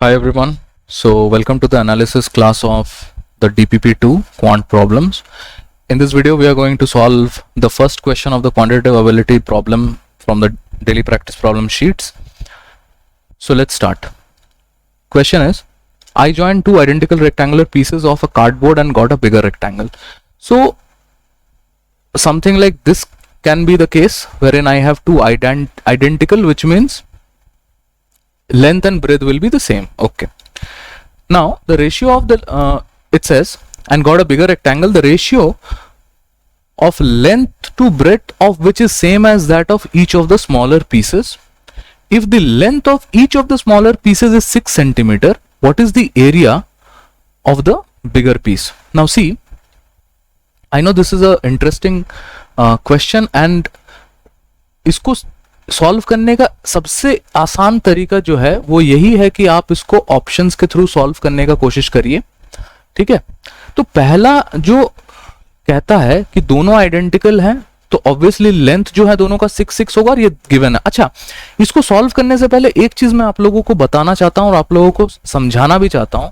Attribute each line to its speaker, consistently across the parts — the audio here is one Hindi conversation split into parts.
Speaker 1: Hi everyone. So welcome to the analysis class of the DPP2 quant problems. In this video we are going to solve the first question of the quantitative ability problem from the daily practice problem sheets. So let's start. Question is, I joined two identical rectangular pieces of a cardboard and got a bigger rectangle. So something like this can be the case wherein I have two identical, which means length and breadth will be the same. Okay, now the ratio of the it says, and got a bigger rectangle, the ratio of length to breadth of which is same as that of each of the smaller pieces. If the length of each of the smaller pieces is 6 centimeter, what is the area of the bigger piece? Now see, I know this is a interesting question and इसको सॉल्व करने का सबसे आसान तरीका जो है वो यही है कि आप इसको ऑप्शंस के थ्रू सॉल्व करने का कोशिश करिए. ठीक है, तो पहला जो कहता है कि दोनों आइडेंटिकल हैं तो ऑब्वियसली लेंथ जो है दोनों का 6 होगा और ये गिवन है. अच्छा, इसको सॉल्व करने से पहले एक चीज मैं आप लोगों को बताना चाहता हूं और आप लोगों को समझाना भी चाहता हूं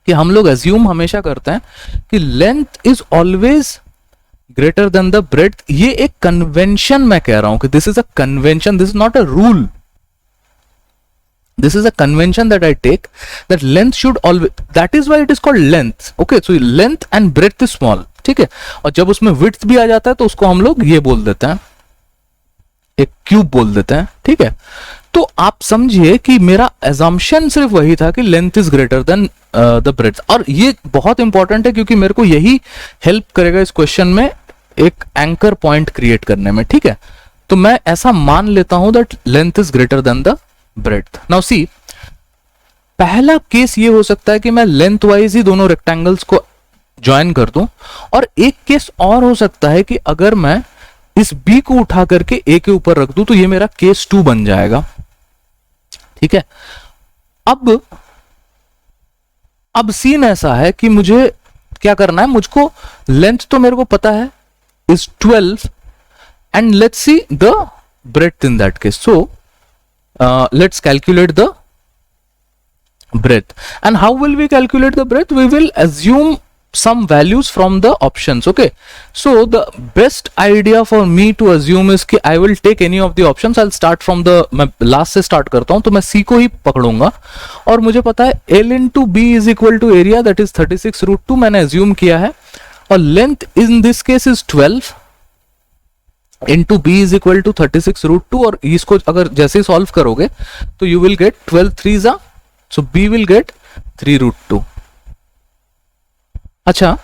Speaker 1: कि हम लोग एज्यूम हमेशा करते हैं कि length is always greater than the breadth. ये एक कन्वेंशन मैं कह रहा हूं कि this is a convention, this is not a rule. This is a convention that I take, that length should always, that is why it is called length. Okay, so length and breadth is small. ठीक है, और जब उसमें width भी आ जाता है तो उसको हम लोग ये बोल देते हैं, एक क्यूब बोल देते हैं. ठीक है, तो आप समझिए कि मेरा assumption सिर्फ वही था कि length is greater than the breadth. और ये बहुत इंपॉर्टेंट है क्योंकि मेरे को यही हेल्प करेगा इस क्वेश्चन में एक एंकर पॉइंट क्रिएट करने में. ठीक है, तो मैं ऐसा मान लेता हूं that length is greater than the breadth. Now see, पहला केस ये हो सकता है कि मैं लेंथ वाइज ही दोनों रेक्टेंगल्स को ज्वाइन कर दूं, और एक केस और हो सकता है कि अगर मैं इस बी को उठा करके ए के ऊपर रख दूं तो ये मेरा केस 2 बन जाएगा. ठीक है, अब सीन ऐसा है कि मुझे क्या करना है, मुझको लेंथ तो मेरे को पता है is 12 and let's see the breadth in that case. So let's calculate the breadth. And how will we calculate the breadth? We will assume some values from the options. Okay, so the best idea for me to assume is कि I will take any of the options. I'll start from the, मैं last से start करता हूं, तो मैं C को ही पकड़ूंगा और मुझे पता है L into B is equal to area, that is 36√2 मैंने assume किया है, और length in this case is 12 into b is equal to 36√2. और इसको अगर जैसे ही सॉल्व करोगे तो you will get 12 3s, so b will get 3√2. अच्छा,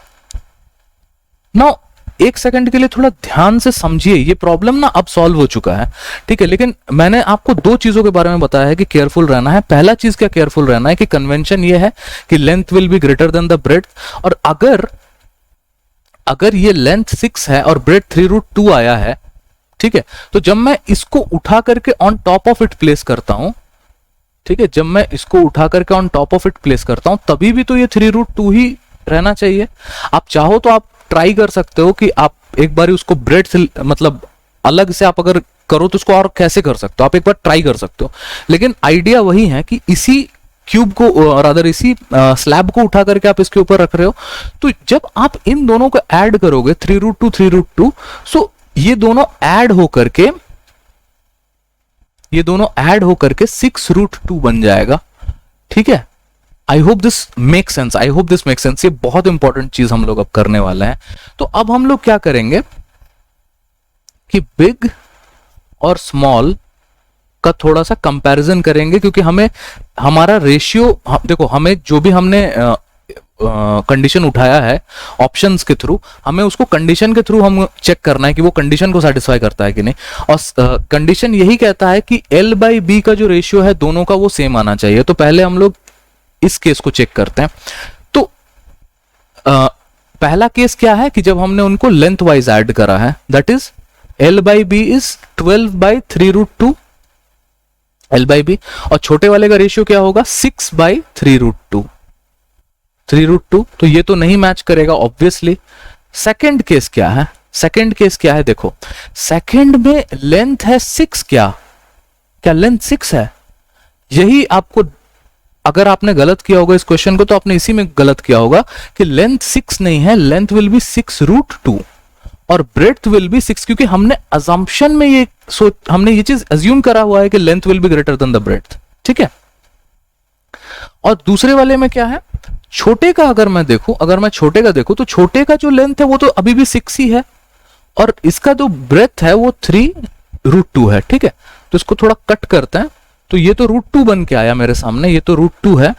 Speaker 1: नाउ एक सेकंड के लिए थोड़ा ध्यान से समझिए, ये प्रॉब्लम ना अब सॉल्व हो चुका है. ठीक है, लेकिन मैंने आपको दो चीजों के बारे में बताया है कि केयरफुल रहना है. पहला चीज क्या केयरफुल रहना है कि कन्वेंशन ये है कि length will be greater than the breadth, और अगर ये लेंथ 6 है और ब्रेड्थ 3√2 आया है, ठीक है, तो जब मैं इसको उठा करके on top of it place करता हूं, ठीक है, जब मैं इसको उठा करके on top of it place करता हूं तभी भी तो ये 3√2 ही रहना चाहिए. आप चाहो तो आप ट्राई कर सकते हो कि आप एक बार उसको ब्रेड्थ मतलब अलग से आप अगर करो तो उसको और कैसे कर सकते हो, आप एक बार ट्राई कर सकते हो. लेकिन आइडिया वही है कि इसी क्यूब को रादर इसी स्लैब को उठा करके आप इसके ऊपर रख रहे हो, तो जब आप इन दोनों को ऐड करोगे 3√2 सो ये दोनों ऐड होकर के 6√2 बन जाएगा. ठीक है, I hope this make sense, ये बहुत इंपॉर्टेंट चीज हम लोग अब करने वाले हैं. तो अब हम लोग क्या करेंगे कि बिग और स्मॉल का थोड़ा सा कंपैरिजन करेंगे, क्योंकि हमें हमारा रेशियो, देखो हमें जो भी हमने कंडीशन उठाया है ऑप्शंस के थ्रू, हमें उसको कंडीशन के थ्रू हम चेक करना है कि वो कंडीशन को सेटिस्फाई करता है कि नहीं. और कंडीशन यही कहता है कि L/B का जो रेशियो है दोनों का वो सेम आना चाहिए. तो पहले हम लोग इस केस को चेक करते हैं. तो पहला केस क्या है कि जब हमने उनको लेंथ वाइज ऐड करा है, that is L/B is 12/3√2 L/B, और छोटे वाले का रेशियो क्या होगा 6/3√2. तो ये तो नहीं मैच करेगा ऑब्वियसली. सेकंड केस क्या है, सेकंड केस क्या है, देखो सेकंड में लेंथ है 6, क्या लेंथ 6 है, यही आपको अगर आपने गलत किया होगा इस क्वेश्चन को तो आपने इसी में गलत किया होगा कि लेंथ 6 नहीं है, लेंथ विल बी 6√2 और ब्रेड्थ विल बी 6, क्योंकि हमने अजम्पशन में हमने ये चीज अज्यूम करा हुआ है कि length will be greater than the breadth, ठीक है। और दूसरे वाले में क्या है, छोटे का अगर मैं छोटे का देखूं तो छोटे का जो लेंथ है वो तो अभी भी 6 ही है और इसका जो ब्रेथ है वो 3√2 है, ठीक है। तो इसको थोड़ा कट करते हैं, तो ये तो √2 बन के आया मेरे सामने, ये तो √2 है,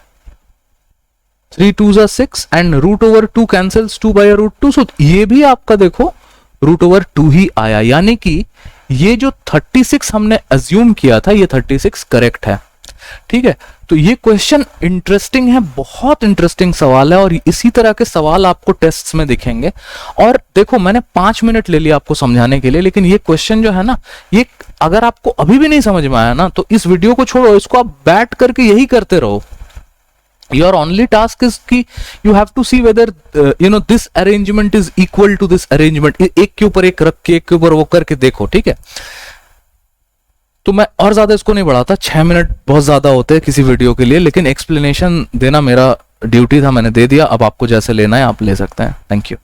Speaker 1: 3 2s are 6 एंड √2 कैंसिल्स 2/√2, सो ये भी आपका देखो √2 ही आया, यानी कि ये जो 36 हमने अज्यूम किया था ये 36 करेक्ट है, ठीक है। तो ये क्वेश्चन इंटरेस्टिंग है, बहुत इंटरेस्टिंग सवाल है और इसी तरह के सवाल आपको टेस्ट्स में दिखेंगे। और देखो मैंने 5 मिनट ले लिया आपको समझाने के लिए, लेकिन ये क्वेश्चन जो है ना, ये अगर आपको अभी भी नहीं समझ में आया ना तो इस वीडियो को छोड़ो, इसको आप बैठ करके यही करते रहो। Your only task is कि you have to see whether this arrangement is equal to this arrangement, एक के ऊपर एक रख के एक के ऊपर वो करके देखो, ठीक है। तो मैं और ज्यादा इसको नहीं बढ़ाता, 6 मिनट बहुत ज्यादा होते हैं किसी वीडियो के लिए, लेकिन एक्सप्लेनेशन देना मेरा ड्यूटी था, मैंने दे दिया। अब आपको जैसे लेना है आप ले सकते हैं। Thank you.